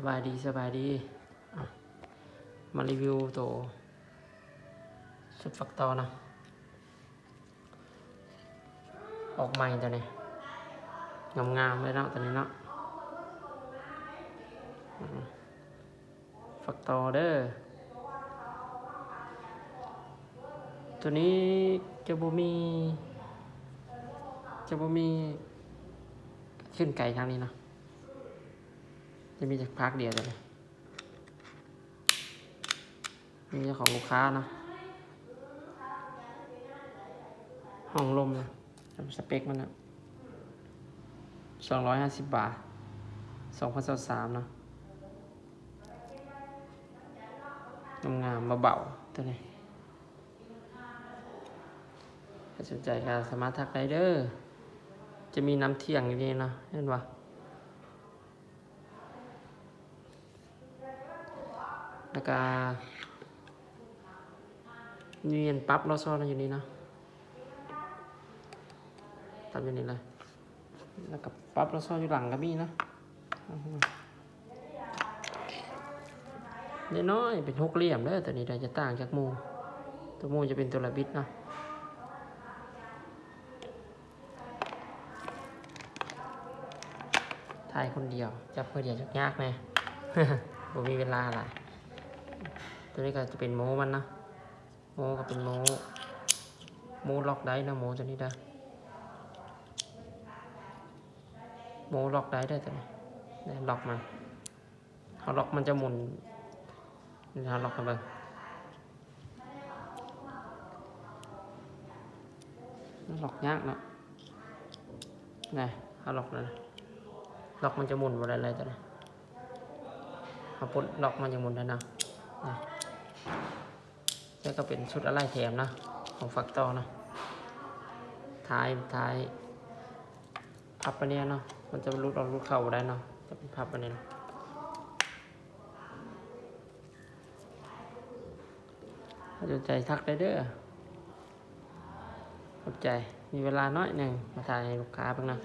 สบายดีอ่ะมารีวิวตัวชุดฝักตอนะออกใหม่ตัวนี้งามๆเลยเนาะตัวนี้เนาะฝักตอเด้อตัวนี้จะบ่มีขึ้นไก่ทางนี้เนาะจะมีจากพักเดียวเลยนี่เจ้าของลูกค้านะห้องลมนะสเปคมันนะ250 บาท2023นะงามๆเบาๆตัวนี้ถ้าสนใจก็สามารถทักได้เด้อจะมีน้ำเที่ยงอยู่นี่นะเห็นปะแล้วก็เนียนปั๊บเราซ่อนอยู่นี่นะตับอยู่นี่เลยแล้วก็ปั๊บเราซ่อนอยู่หลังก็มีนะน้อยๆเป็น6 เหลี่ยมเด้อตัวนี้ได้จะต่างจากหมูตัวหมูจะเป็นตัวระบิดนะถ่ายคนเดียวจับคนเดียวจะยากแน่ ผมมีเวลาหลายตัวนี้ก็จะเป็นโม้มันนะโม้ก็เป็นโม้ล็อกได้นะโม้ตัวนี้ได้โม้ล็อกได้ตัวนี้ได้ล็อกมันเขาล็อกมันจะหมุนนี่ฮะล็อกกันไปล็อกยากนะนี่เขาล็อกเลยล็อกมันจะหมุนอะไรตัวนี้เขาปลดล็อกมันจะหมุนได้นะนี่ก็เป็นชุดอะไรแถมนะของฝักตอนะท้ายพับอันนี้เนาะมันจะรุดออกรุดเข่าได้เนาะจะเป็นพับอันนี้นะถ้าสนใจทักได้เด้อขอบใจมีเวลาน้อยหนึ่งมาถ่ายให้ลูกค้าบ้างนะ